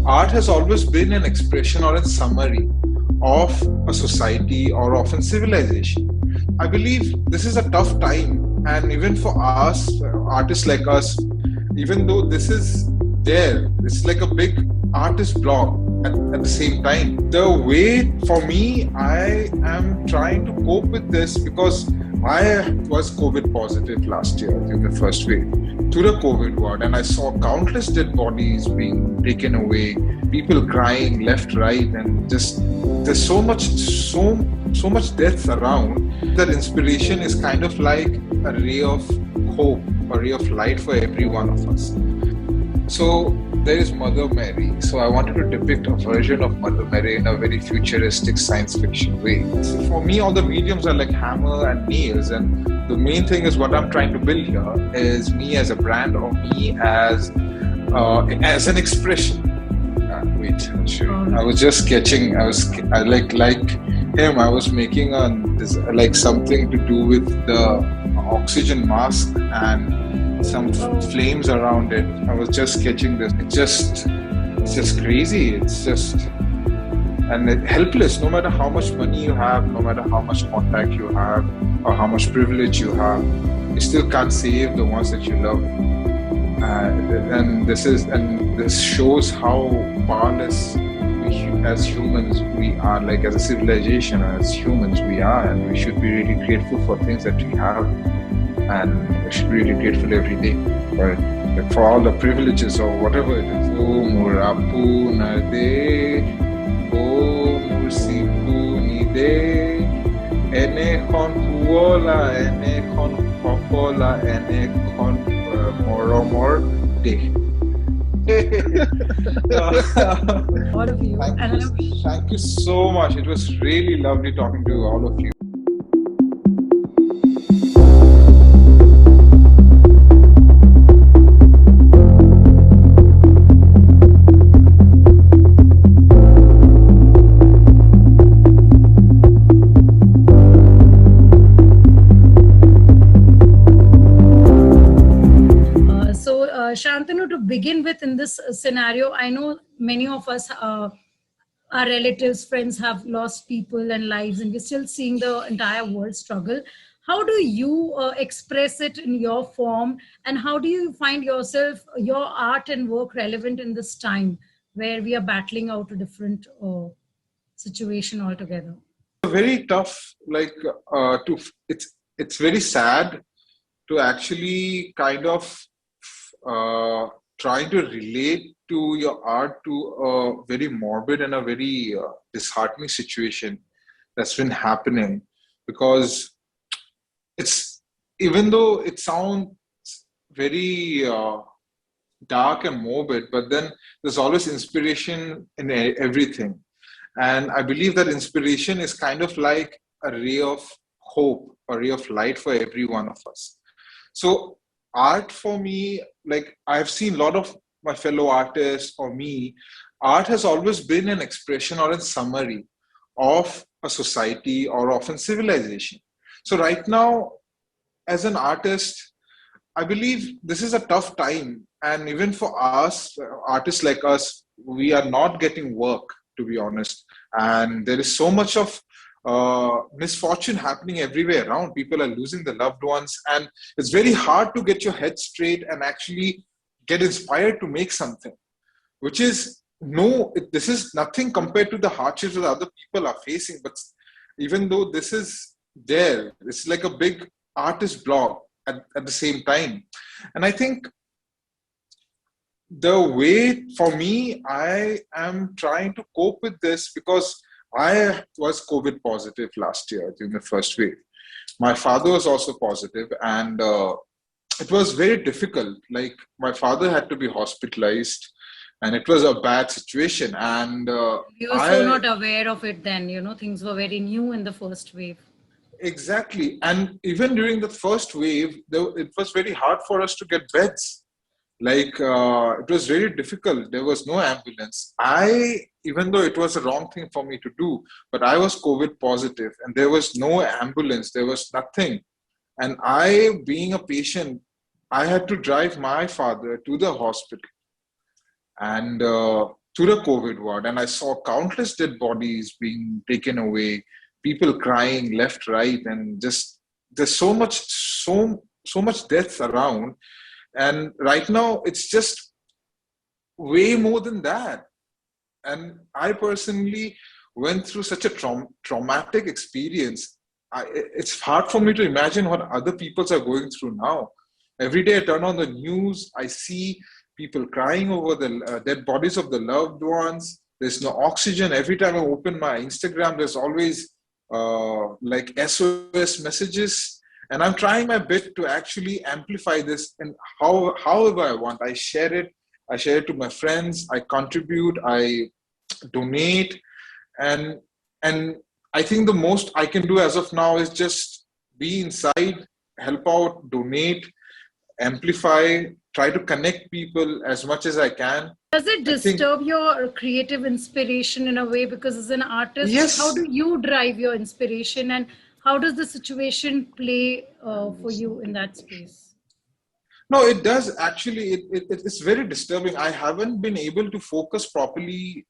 art has always been an expression or a summary of a society or of a civilization. I believe this is a tough time, and even for us, artists like us, even though this is there, it's like a big artist block at the same time. The way for me, I am trying to cope with this because I was COVID positive last year in the first wave to the COVID ward, and I saw countless dead bodies being taken away, people crying left, right, and just there's so much death around. That inspiration is kind of like a ray of hope, a ray of light for every one of us. So there is Mother Mary. So I wanted to depict a version of Mother Mary in a very futuristic science fiction way. So for me, all the mediums are like hammer and nails, and the main thing is what I'm trying to build here is me as a brand or me as an expression. Wait, I'll show you. I was just sketching. I like him. I was making like something to do with the oxygen mask and some flames around it. I was just sketching this. It's just crazy. It's just helpless. No matter how much money you have, no matter how much contact you have, or how much privilege you have, you still can't save the ones that you love. And this shows how powerless as humans we are, like as a civilization, as humans we are, and we should be really grateful for things that we have, and we should be really grateful every day for all the privileges or whatever it is. O Murapuna de, O Mursipuni de, Enekon Kuola, Enekon Popola, Enekon Moromor de. All of you. Thank you so much. It was really lovely talking to all of you. Shantanu, to begin with, in this scenario, I know many of us, our relatives, friends have lost people and lives, and we're still seeing the entire world struggle. How do you express it in your form, and how do you find yourself, your art and work relevant in this time where we are battling out a different situation altogether? Very tough, it's very sad to actually kind of trying to relate to your art to a very morbid and a very disheartening situation that's been happening, because it's, even though it sounds very dark and morbid, but then there's always inspiration in everything. And I believe that inspiration is kind of like a ray of hope, a ray of light for every one of us. So art for me, like I've seen a lot of my fellow artists or me, art has always been an expression or a summary of a society or of a civilization. So right now, as an artist, I believe this is a tough time. And even for us, artists like us, we are not getting work, to be honest. And there is so much of misfortune happening everywhere around. People are losing their loved ones, and it's very hard to get your head straight and actually get inspired to make something, which is this is nothing compared to the hardships that other people are facing. But even though this is there, it's like a big artist block at the same time. And I think the way for me, I am trying to cope with this because I was COVID positive last year during the first wave. My father was also positive, and it was very difficult. Like, my father had to be hospitalized, and it was a bad situation. And you were so not aware of it then, things were very new in the first wave. Exactly. And even during the first wave, it was very hard for us to get beds. Like, it was very difficult. There was no ambulance. Even though it was a wrong thing for me to do, but I was COVID positive and there was no ambulance, there was nothing. And I, being a patient, I had to drive my father to the hospital. And to the COVID ward, and I saw countless dead bodies being taken away, people crying left, right, and just there's so much death around. And right now, it's just way more than that. And I personally went through such a traumatic experience. It's hard for me to imagine what other people are going through now. Every day I turn on the news, I see people crying over the dead bodies of the loved ones. There's no oxygen. Every time I open my Instagram, there's always like SOS messages. And I'm trying my bit to actually amplify this, and however I want. I share it to my friends, I contribute, I donate, and I think the most I can do as of now is just be inside, help out, donate, amplify, try to connect people as much as I can. Does it disturb your creative inspiration in a way? Because as an artist, yes. How do you drive your inspiration, and how does the situation play for you in that space? No, it does actually. It's very disturbing. I haven't been able to focus properly,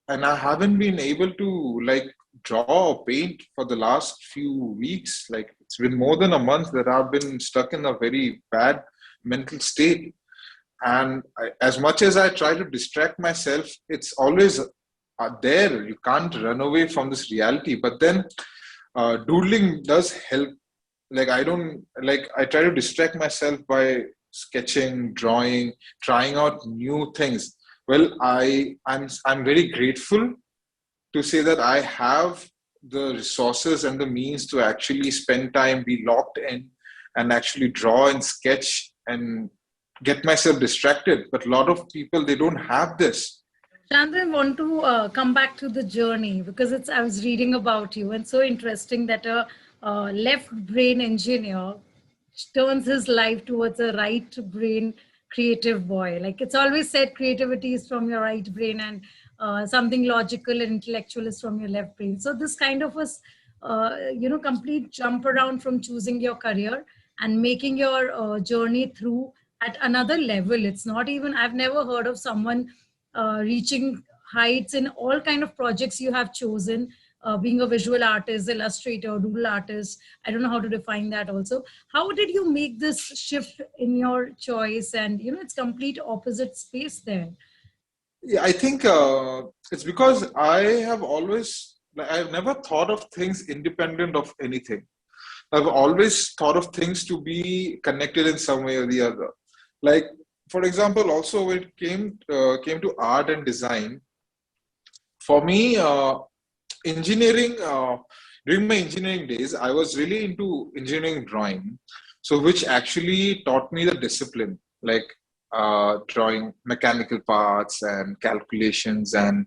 and I haven't been able to like draw or paint for the last few weeks. Like it's been more than a month that I've been stuck in a very bad mental state. And as much as I try to distract myself, it's always there. You can't run away from this reality. But then doodling does help. Like I try to distract myself by sketching, drawing, trying out new things. Well, I'm very grateful to say that I have the resources and the means to actually spend time, be locked in, and actually draw and sketch and get myself distracted. But a lot of people, they don't have this. Chandra, I want to come back to the journey, because I was reading about you, and so interesting that a left brain engineer turns his life towards a right brain creative boy. Like it's always said, creativity is from your right brain, and something logical and intellectual is from your left brain. So this kind of was, complete jump around from choosing your career and making your journey through at another level. It's not even, I've never heard of someone reaching heights in all kind of projects you have chosen, being a visual artist, illustrator, doodle artist. I don't know how to define that also. How did you make this shift in your choice? And, it's complete opposite space there. Yeah, I think it's because I've never thought of things independent of anything. I've always thought of things to be connected in some way or the other. Like, for example, also when it came to art and design, for me, engineering, during my engineering days, I was really into engineering drawing. So which actually taught me the discipline, like drawing mechanical parts and calculations and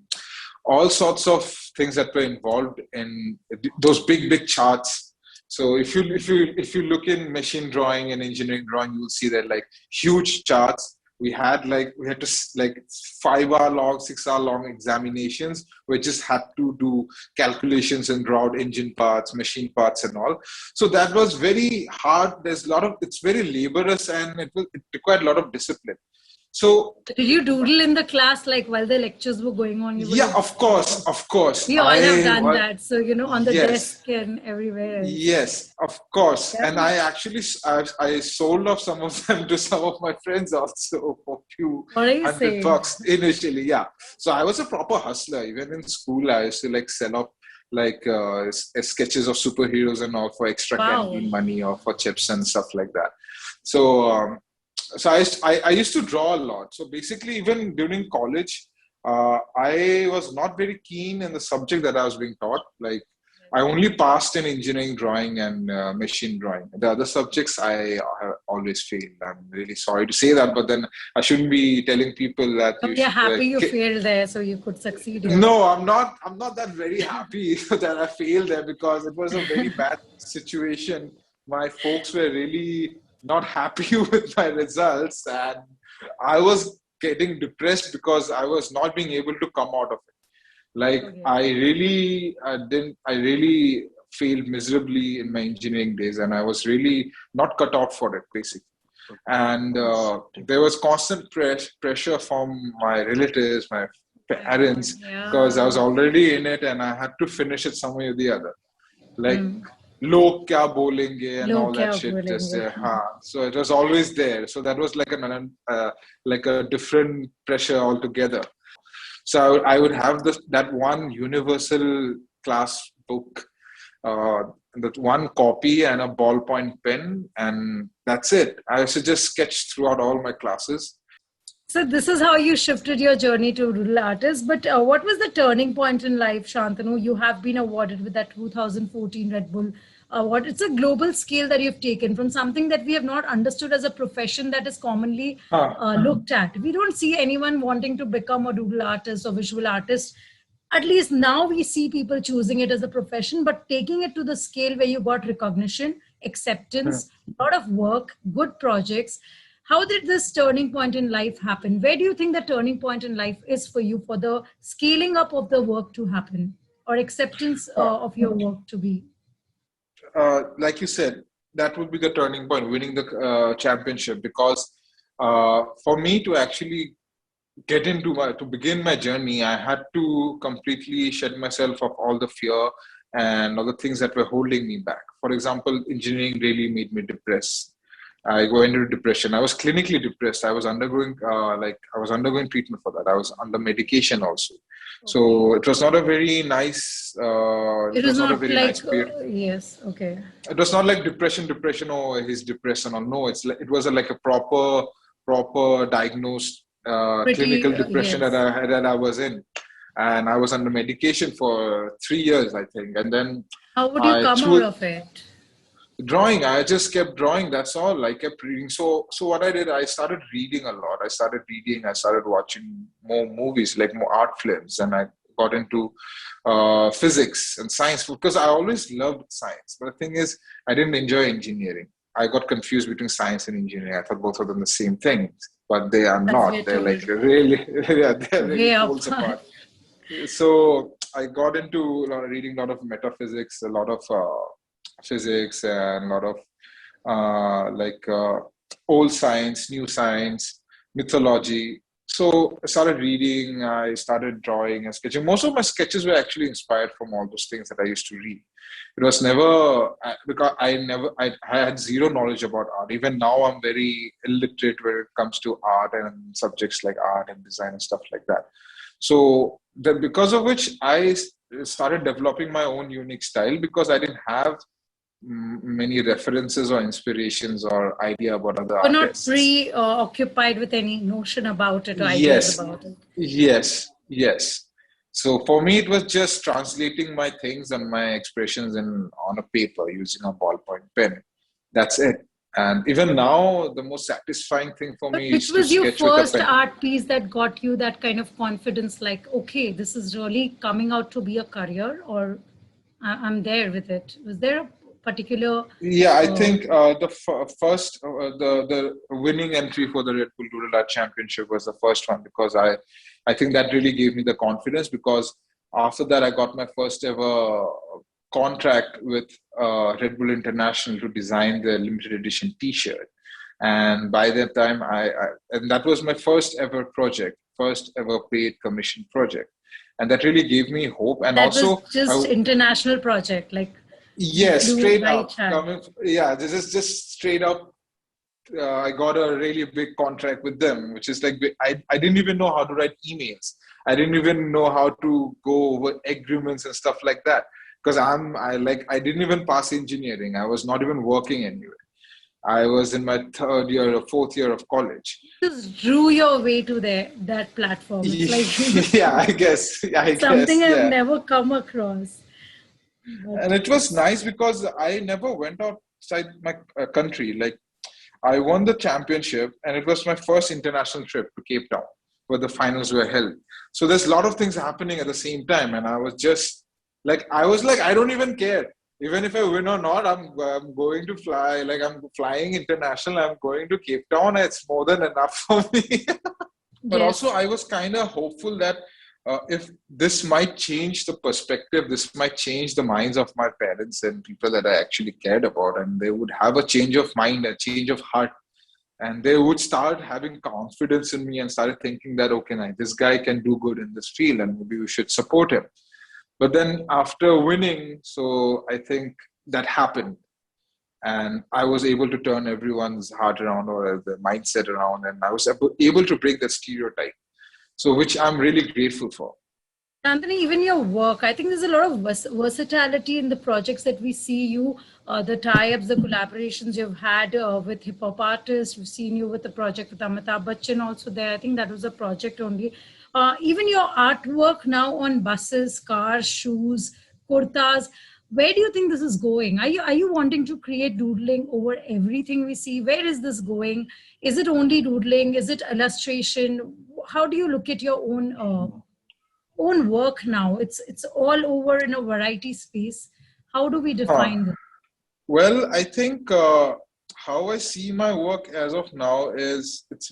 all sorts of things that were involved in those big charts. So if you look in machine drawing and engineering drawing, you will see that like huge charts. We had to like 5-hour long, 6-hour long examinations. We just had to do calculations and draw out engine parts, machine parts, and all. So that was very hard. It's very laborious, and it required a lot of discipline. So did you doodle in the class, like while the lectures were going on? Yeah, of course. We all have done that. So, on the desk and everywhere. Yes, of course. Yeah. And I actually, I sold off some of them to some of my friends also for a few $100 initially. Yeah. So I was a proper hustler. Even in school, I used to like sell off like sketches of superheroes and all for extra canteen money or for chips and stuff like that. So, I used to draw a lot. So basically, even during college, I was not very keen in the subject that I was being taught. Like I only passed in engineering drawing and machine drawing. The other subjects I have always failed. I'm really sorry to say that, but then I shouldn't be telling people that. You're happy you failed there, so you could succeed. No, I'm not that very happy that I failed there, because it was a very bad situation. My folks were really not happy with my results, and I was getting depressed because I was not being able to come out of it. Like I really failed miserably in my engineering days, and I was really not cut out for it basically. And there was constant pressure from my relatives, my parents, because I Yeah. was already in it and I had to finish it some way or the other. Like, Hmm. log kya bolenge and Log all that kya shit. Just bolenge. so it was always there. So that was like a different pressure altogether. So I would have that one universal class book, uh, that one copy and a ballpoint pen, and that's it. I used to just sketch throughout all my classes. So this is how you shifted your journey to doodle artist. But what was the turning point in life, Shantanu? You have been awarded with that 2014 Red Bull award. It's a global scale that you've taken from something that we have not understood as a profession that is commonly Huh. looked at. We don't see anyone wanting to become a doodle artist or visual artist. At least now we see people choosing it as a profession, but taking it to the scale where you got recognition, acceptance, a lot of work, good projects. How did this turning point in life happen? Where do you think the turning point in life is for you for the scaling up of the work to happen or acceptance Uh, of your work to be? like you said, that would be the turning point, winning the championship. Because for me to actually to begin my journey, I had to completely shed myself of all the fear and all the things that were holding me back. For example, engineering really made me depressed. I go into depression. I was clinically depressed. I was undergoing treatment for that. I was under medication also. Okay. So it was not a very nice. It It was was not a not very like, nice period. yes, okay. It was not like depression. Oh, he's depressed or no. It was like a proper diagnosed Pretty, clinical depression yes. that I was in, and I was under medication for 3 years, I think, and then How would you I come out threw of it? drawing. I just kept drawing. That's all. I kept reading. So what I did, I started reading a lot. I started watching more movies, like more art films, and I got into physics and science because I always loved science. But the thing is, I didn't enjoy engineering. I got confused between science and engineering. I thought both of them the same things, but they are As not. we're They're told, like really, yeah, they're really way poles apart. apart. So I got into reading a lot of metaphysics, a lot of physics, and a lot of old science, new science, mythology. So I started reading, I started drawing and sketching. Most of my sketches were actually inspired from all those things that I used to read. It was never because I had zero knowledge about art. Even now, I'm very illiterate when it comes to art and subjects like art and design and stuff like that. So because of which I started developing my own unique style because I didn't have many references or inspirations or idea about other We're not artists. preoccupied with any notion about it or ideas Yes, about it. yes. So for me, it was just translating my things and my expressions on a paper using a ballpoint pen. That's it. And even now, the most satisfying thing for But me which is to was your sketch with a first pen. art piece that got you that kind of confidence? Like, okay, this is really coming out to be a career, or I'm there with it. Was there a particular? Yeah, I Uh, think first the winning entry for the Red Bull Doodle Art Championship was the first one because I think that really gave me the confidence because after that I got my first ever contract with Red Bull International to design the limited edition T-shirt, and by that time and that was my first ever project, first ever paid commission project, and that really gave me hope. And that was also just international project. Like you yes, flew straight by up Chad. coming. Yeah, this is just straight up. I got a really big contract with them, which is like I didn't even know how to write emails. I didn't even know how to go over agreements and stuff like that because I didn't even pass engineering. I was not even working anywhere. I was in my third year or fourth year of college. Just drew your way to that platform. It's like Yeah, I guess. I something guess. I've Yeah. never come across. But And it was nice because I never went outside my country. Like I won the championship, and it was my first international trip to Cape Town, where the finals were held. So there's a lot of things happening at the same time, and I was like, I don't even care. Even if I win or not, I'm going to fly. Like I'm flying international. I'm going to Cape Town. It's more than enough for me. But also, yes, I was kind of hopeful that if this might change the perspective, this might change the minds of my parents and people that I actually cared about, and they would have a change of mind, a change of heart And they would start having confidence in me and started thinking that, okay, now this guy can do good in this field and maybe we should support him. But then after winning, so I think that happened. And I was able to turn everyone's heart around or the mindset around. And I was able to break that stereotype. So which I'm really grateful for. Anthony, even your work, I think there's a lot of versatility in the projects that we see you, the tie-ups, the collaborations you've had with hip-hop artists. We've seen you with the project with Amitabh Bacchan also there. I think that was a project only. Even your artwork now on buses, cars, shoes, kurtas. Where do you think this is going? Are you wanting to create doodling over everything we see? Where is this going? Is it only doodling? Is it illustration? How do you look at your own work now? It's all over in a variety space. How do we define this? Well, I think how I see my work as of now is it's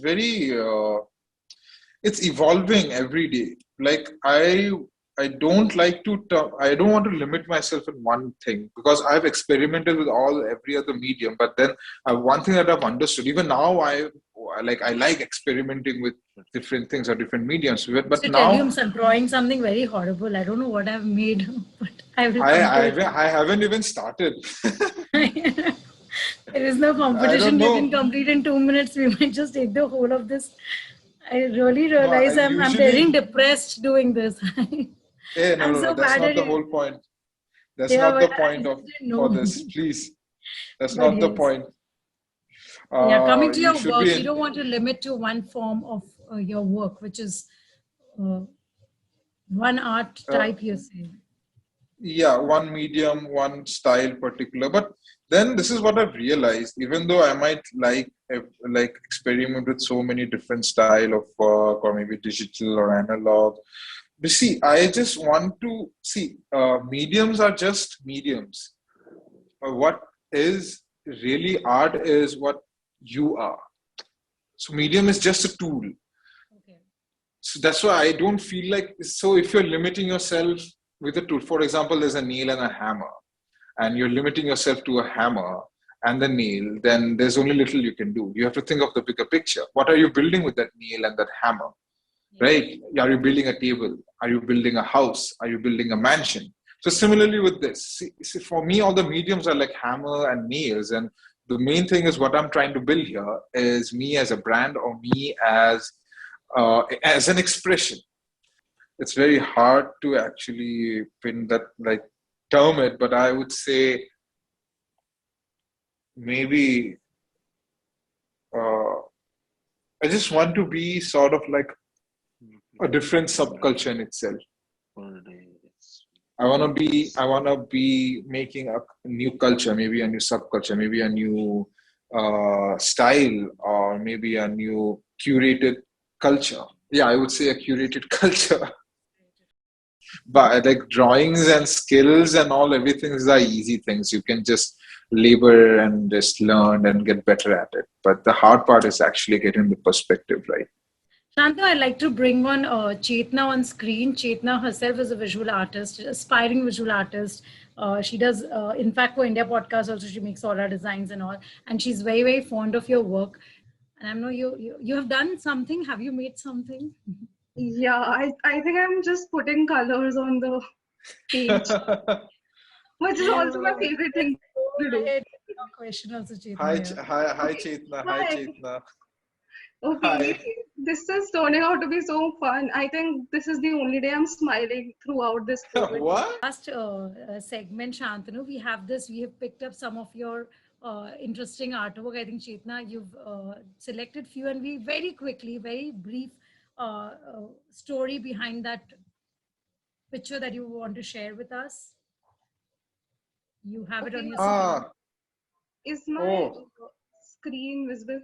evolving every day. Like I don't like to I don't want to limit myself in one thing, because I've experimented with every other medium. But then one thing that I've understood, even now, I like experimenting with different things or different mediums. But To now tell you, I'm drawing something very horrible. I don't know what I've made, but I will. I haven't even started. There is no competition you can complete in 2 minutes. We might just take the whole of this. I really realize I'm getting depressed doing this. No, that's not the whole point. That's not the point for this, please. That's not the point. Coming to your work, you don't want to limit to one form of your work, which is one art type, you're saying. Yeah, one medium, one style particular. But then this is what I've realized, even though I might like experiment with so many different style of work, or maybe digital or analog. But see, I just want to see, mediums are just mediums. What is really art is what you are. So medium is just a tool. Okay. So that's why I don't feel like, so if you're limiting yourself with a tool, for example, there's a nail and a hammer, and you're limiting yourself to a hammer and the nail, then there's only little you can do. You have to think of the bigger picture. What are you building with that nail and that hammer? Right? Are you building a table? Are you building a house? Are you building a mansion? So similarly with this, see, for me, all the mediums are like hammer and nails. And the main thing is what I'm trying to build here is me as a brand, or me as an expression. It's very hard to actually pin that, like term it, but I would say maybe I just want to be sort of like a different subculture in itself. I want to be making a new culture, maybe a new subculture, maybe a new style, or maybe a new curated culture. Yeah, I would say a curated culture. But like drawings and skills and everything is the easy things. You can just labor and just learn and get better at it. But the hard part is actually getting the perspective right. Shanta, I'd like to bring on Chetna on screen. Chetna herself is a visual artist, aspiring visual artist. She does, in fact, for IndiaPodcasts also, she makes all our designs and all. And she's very, very fond of your work. And I know you have done something. Have you made something? Yeah, I think I'm just putting colors on the page, which is also my favorite thing to do. Question also, Chetna. Hi, Chetna. Hi, Chetna. Okay, hi. This is turning out to be so fun. I think this is the only day I'm smiling throughout this COVID. What? Last segment, Shantanu, we have picked up some of your interesting artwork. I think, Chetna, you've selected few, and we very quickly, very brief story behind that picture that you want to share with us. You have it on your screen. Is my screen visible?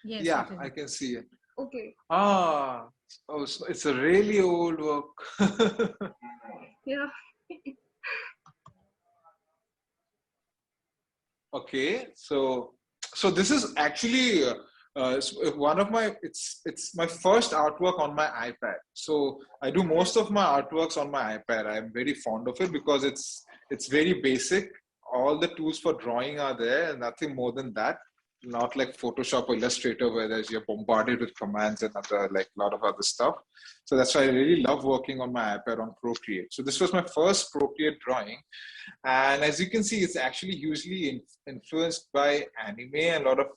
Yes. Yeah, I can see it. Okay. So it's a really old work. Yeah. Okay, so this is actually one of my it's my first artwork on my iPad. So I do most of my artworks on my iPad. I'm very fond of it because it's very basic. All the tools for drawing are there, and nothing more than that. not like Photoshop or Illustrator, where you're bombarded with commands and other like a lot of other stuff. So that's why I really love working on my iPad on Procreate. So this was my first Procreate drawing, and as you can see, it's actually hugely influenced by anime and a lot of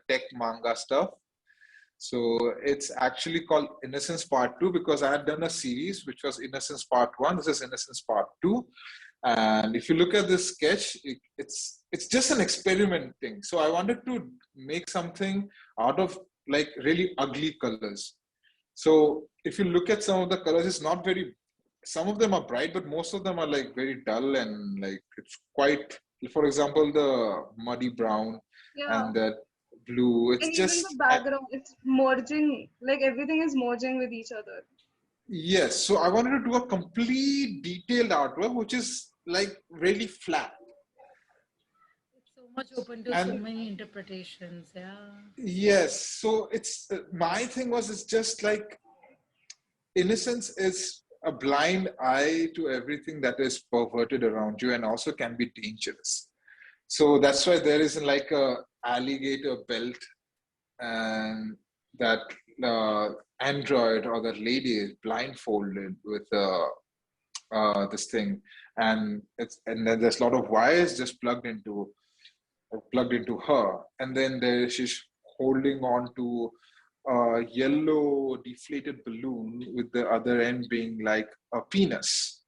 tech manga stuff. So it's actually called Innocence Part 2 because I had done a series which was Innocence Part 1. This is Innocence Part 2. And if you look at this sketch, it's just an experimenting. So I wanted to make something out of like really ugly colors. So if you look at some of the colors, it's not very, some of them are bright, but most of them are like very dull and like it's quite, for example, the muddy brown and the blue. It's and just even the background, it's merging, like everything is merging with each other. Yes, so I wanted to do a complete detailed artwork, which is like really flat. It's so much open to so many interpretations. Yeah. Yes, so it's my thing was it's just like innocence is a blind eye to everything that is perverted around you and also can be dangerous. So that's why there is like a alligator belt and that android or that lady is blindfolded with this thing, and then there's a lot of wires just plugged into her, and then she's holding on to a yellow deflated balloon with the other end being like a penis.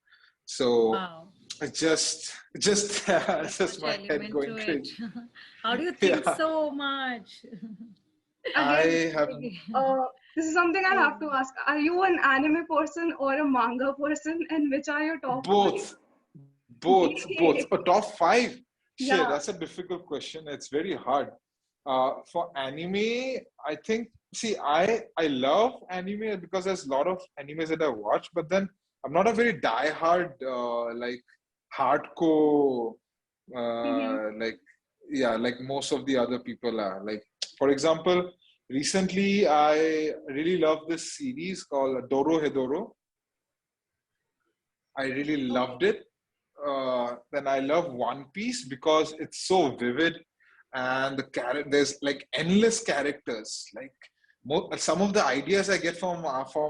So wow. it's just my head going crazy. How do you think so much? I have. This is something I have to ask. Are you an anime person or a manga person, and which are your top? Both. A top 5. Yeah. Shit, that's a difficult question. It's very hard. For anime, I think. See, I love anime because there's a lot of animes that I watch, but then I'm not a very diehard like hardcore like most of the other people are. Like, for example, recently I really love this series called Doro Hedoro. I really loved it. Then I love One Piece because it's so vivid, and there's like endless characters. Like some of the ideas I get from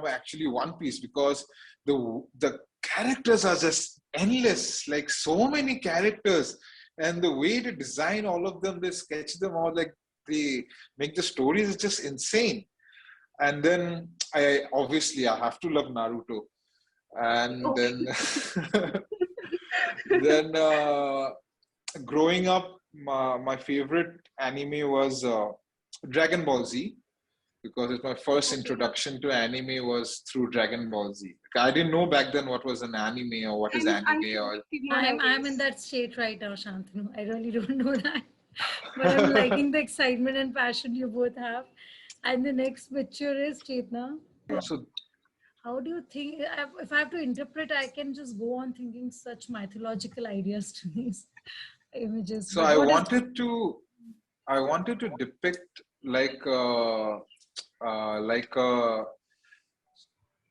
actually One Piece because the characters are just endless. Like so many characters, and the way to design all of them, they sketch them all, like they make the stories is just insane. And then I have to love Naruto. And then growing up, my favorite anime was Dragon Ball Z, because it's my first introduction to anime was through Dragon Ball Z. I didn't know back then what was an anime or what is anime. I'm in that state right now, Shantanu. I really don't know that. But I'm liking the excitement and passion you both have. And the next picture is Chetna. So how do you think, if I have to interpret, I can just go on thinking such mythological ideas to these images. So I wanted to depict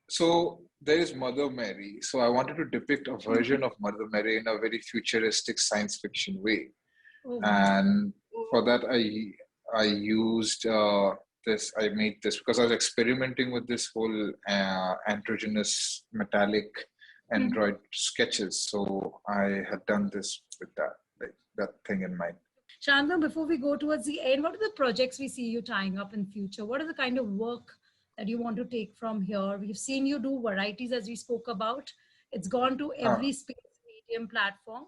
so there is Mother Mary. So I wanted to depict a version of Mother Mary in a very futuristic science fiction way. Oh, and for that I used I made this because I was experimenting with this whole androgynous metallic android sketches. So I had done this with that thing in mind. Shantanu, before we go towards the end, what are the projects we see you tying up in future? What are the kind of work that you want to take from here? We've seen you do varieties as we spoke about. It's gone to every space, medium, platform.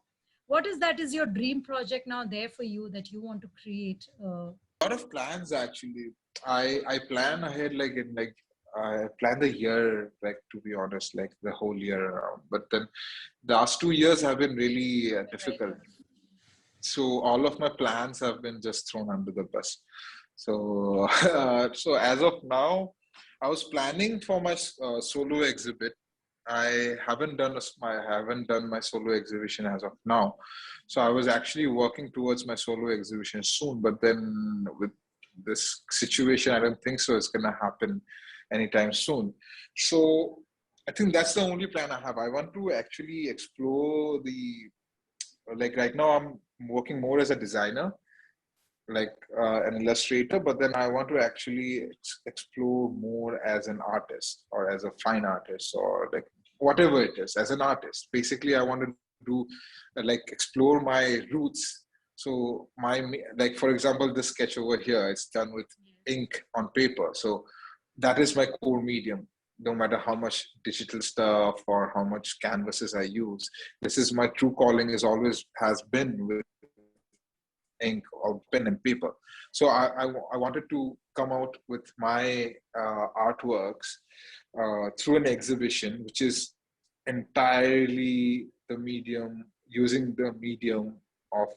What is your dream project now there for you that you want to create? A lot of plans actually. I plan ahead I plan the year, to be honest, the whole year around. But then the last 2 years have been really difficult. So all of my plans have been just thrown under the bus. So so as of now, I was planning for my solo exhibit. I haven't done my solo exhibition as of now. So I was actually working towards my solo exhibition soon, but then with this situation, I don't think so it's going to happen anytime soon. So I think that's the only plan I have. I want to actually explore right now I'm working more as a designer, like an illustrator, but then I want to actually explore more as an artist or as a fine artist or like whatever it is as an artist. Basically, I want to do like explore my roots. So like for example, this sketch over here, it's done with ink on paper. So that is my core medium. No matter how much digital stuff or how much canvases I use, this is my true calling. Is always has been with ink or pen and paper. So I wanted to come out with my artworks through an exhibition, which is entirely the medium, using the medium of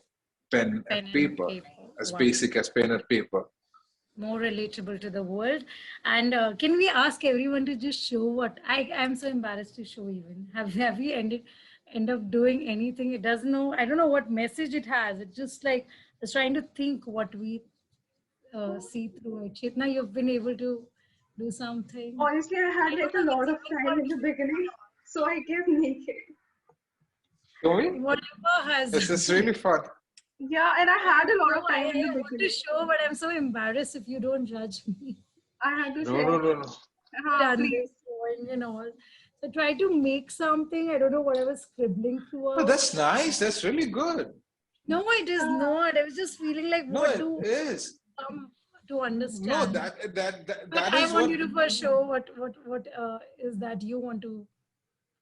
pen and paper, as basic as pen and paper. More relatable to the world. And can we ask everyone to just show what I'm so embarrassed to show even. Have we end up doing anything? It doesn't know. I don't know what message it has. It's just like it's trying to think what we see through it. Chetna, you've been able to do something. Honestly, I had like a lot of time in the beginning, so I kept naked. Show me. Whatever has. This is really fun. Yeah, and I had a lot of time in the I want to beginning. show, but I'm so embarrassed if you don't judge me. I had to No. share. Please. And all. So try to make something. I don't know what I was scribbling through. Oh, that's nice. That's really good. No, it is not. I was just feeling like No, what it to is. To understand. No, that But is I want you to first show what is that you want to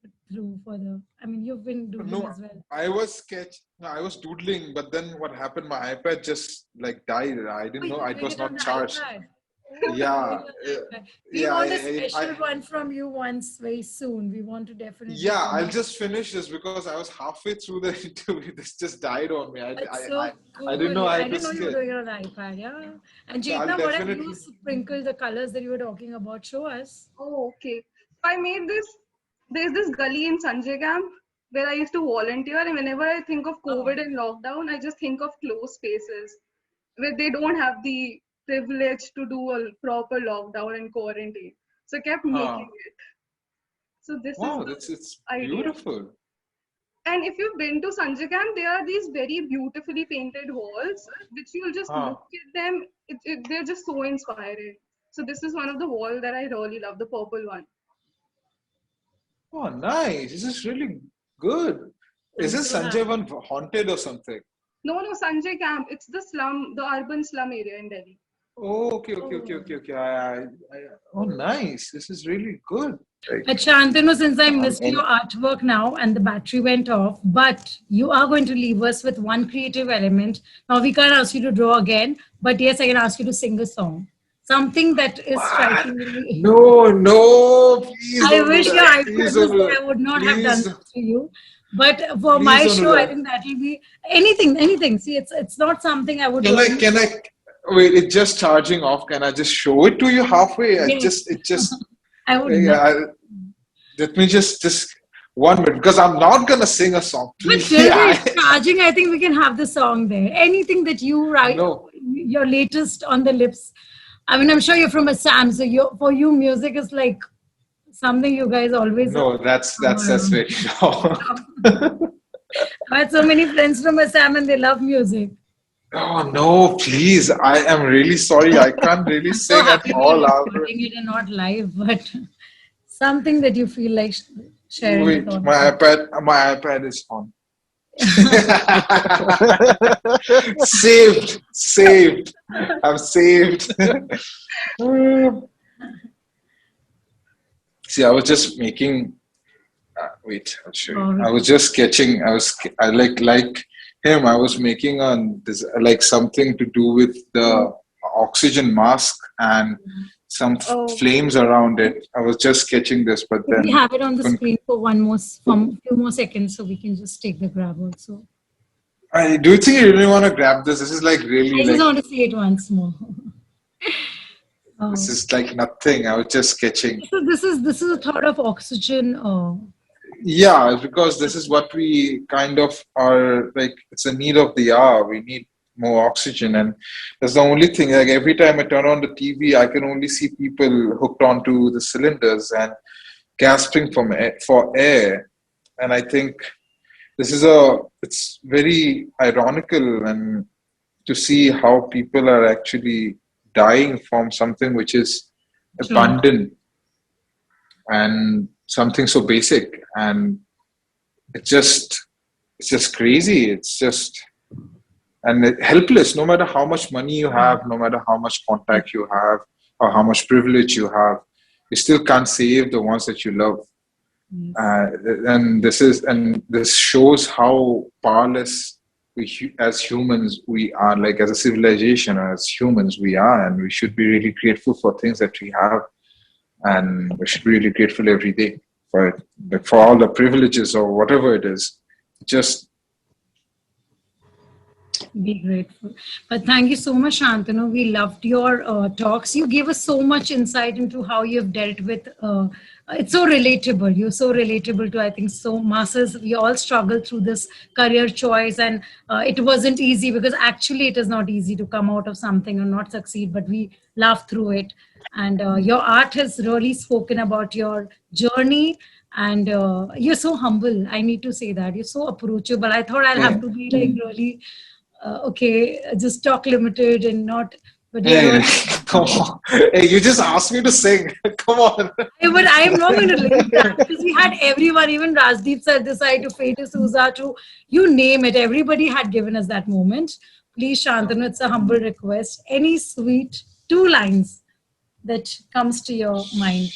put through for the. I mean, you've been doing as well. I was doodling, but then what happened? My iPad just like died. I didn't know it was not charged. Yeah, we want a special one from you once very soon. We want to definitely. Yeah, I'll just finish this because I was halfway through the interview. This just died on me. I didn't know I didn't know you were doing it on the iPad. Yeah. And Chetna, what have you sprinkled the colors that you were talking about? Show us. Oh, okay. I made this. There's this gully in Sanjay Camp where I used to volunteer, and whenever I think of COVID and lockdown, I just think of closed spaces where they don't have the privilege to do a proper lockdown and quarantine. So I kept making it. So this is it's idea. Beautiful. And if you've been to Sanjay Camp, there are these very beautifully painted walls, which you'll just look at them. They're just so inspiring. So this is one of the walls that I really love, the purple one. Oh, nice. This is really good. Is this Sanjay one haunted or something? No, Sanjay Camp. It's the urban slum area in Delhi. Oh, okay. Oh, nice. This is really good. But Shantanu, since I missed your artwork now and the battery went off, but you are going to leave us with one creative element. Now, we can't ask you to draw again, but yes, I can ask you to sing a song. Something that is striking me. No, please. I wish your iPad was there. I would not have done this to you. But for my show, I think that will be anything. See, it's not something I would. Can I? Wait, it's just charging off. Can I just show it to you halfway? Yes. It just. I would. Let me just 1 minute because I'm not gonna sing a song. But it's charging. I think we can have the song there. Anything that you write, your latest on the lips. I mean, I'm sure you're from Assam, so for you, music is like something you guys always. No, that's very wrong. I had so many friends from Assam, and they love music. Oh no, please! I am really sorry. I can't really sing at all. Recording it and not live, but something that you feel like sharing. Wait, my iPad is on. Saved. I'm saved. See, I was just making. Wait, I'll show you. I was just sketching. I like him. I was making this like something to do with the oxygen mask and some flames around it. I was just sketching this, but then we have it on the screen for few more seconds, so we can just take the grab also. Do you think you really want to grab this? This is like really. I just want to see it once more. This is like nothing. I was just sketching. So this is a thought of oxygen. Yeah, because this is what we kind of are like. It's a need of the hour. We need more oxygen, and that's the only thing. Like every time I turn on the TV, I can only see people hooked onto the cylinders and gasping for air. And I think this is it's very ironical and to see how people are actually dying from something which is abundant and something so basic, and it's just crazy. It's just and helpless. No matter how much money you have, no matter how much contact you have, or how much privilege you have, you still can't save the ones that you love. And this shows how powerless as humans we are, like as a civilization, as humans we are, and we should be really grateful for things that we have, and we should be really grateful every day for it, like for all the privileges or whatever it is. Just be grateful. But thank you so much, Shantanu. We loved your talks. You gave us so much insight into how you've dealt with it's so relatable. You're so relatable to, I think, so masses. We all struggle through this career choice, and it wasn't easy, because actually it is not easy to come out of something or not succeed, but we laugh through it. And your art has really spoken about your journey, and you're so humble. I need to say that. You're so approachable. I thought I'll have to be like really, okay, just talk limited and not... But hey, come on. Hey, you just asked me to sing. Come on. Hey, but I am not going to link that, because we had everyone, even Rajdeep Sardesai to Faye D'Souza to you name it. Everybody had given us that moment. Please, Shantanu, it's a humble request. Any sweet 2 lines that comes to your mind.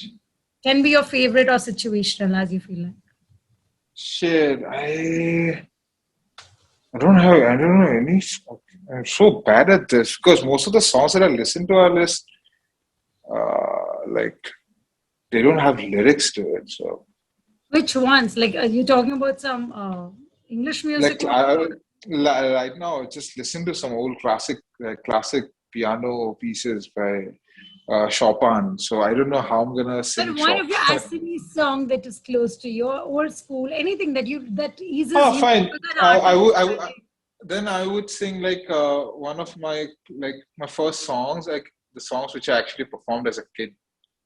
Can be your favorite or situational, as you feel like. Shit, I don't know any. I'm so bad at this, because most of the songs that I listen to are like they don't have lyrics to it. So which ones? Like, are you talking about some English music? Like right now, I just listen to some old classic piano pieces by Chopin. So I don't know how I'm gonna sing. But one of your Assami song that is close to your old school, anything that eases. Oh, fine. I would sing like one of my first songs, like the songs which I actually performed as a kid,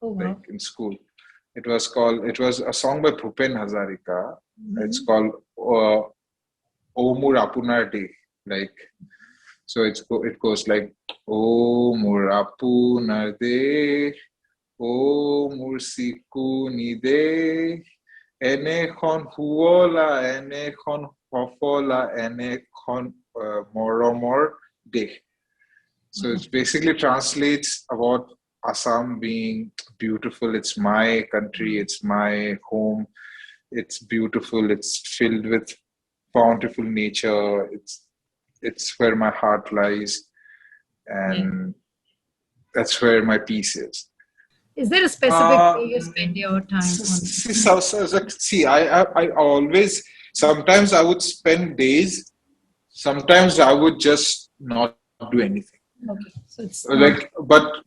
like in school. It was a song by Bhupen Hazarika. Mm-hmm. It's called O Mur Apunar De. Like, so it goes like O Mur Apunar De, O Mur Sikuni De, Enekhon Huola, Enekhon Hofola, Enekhon Moromor De. So it basically translates about Assam being beautiful. It's my country. It's my home. It's beautiful. It's filled with bountiful nature. It's where my heart lies, and that's where my peace is. Is there a specific way you spend your time on? See, I always. Sometimes I would spend days. Sometimes I would just not do anything. Okay, so it's like, but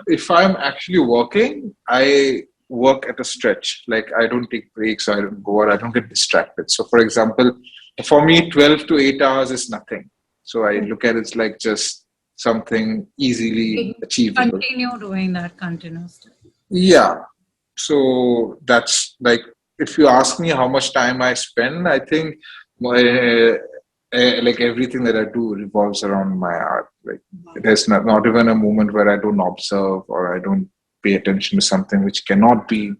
if I'm actually working, I work at a stretch. Like, I don't take breaks, I don't go out, I don't get distracted. So, for example, for me, 12 to 8 hours is nothing. So I look at it like just something easily achievable. Continue doing that continuously. Yeah. So that's like, if you ask me how much time I spend, I think like everything that I do revolves around my art. Like, there's not even a moment where I don't observe or I don't pay attention to something which cannot be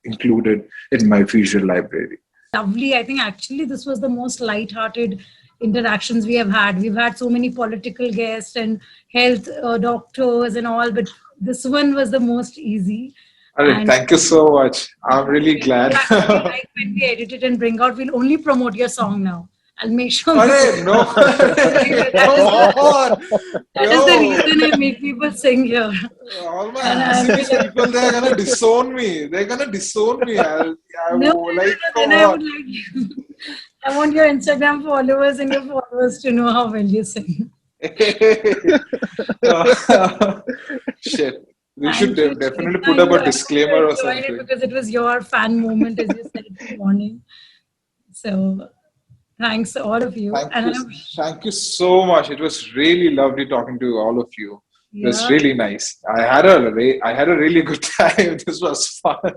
included in my visual library. Lovely. I think actually this was the most light-hearted interactions we have had. We've had so many political guests and health doctors and all, but this one was the most easy. Thank you so much. I'm really glad. Like when we edit it and bring out, we'll only promote your song now. I'll make sure. No. That is the reason I make people sing here. All my Assam people, they're gonna disown me. I want your Instagram followers and your followers to know how well you sing. Shit. We should definitely put up a disclaimer or something. Because it was your fan moment, as you said this morning. So, thanks all of you. Thank you so much. It was really lovely talking to all of you. It was really nice. I had a really good time. This was fun.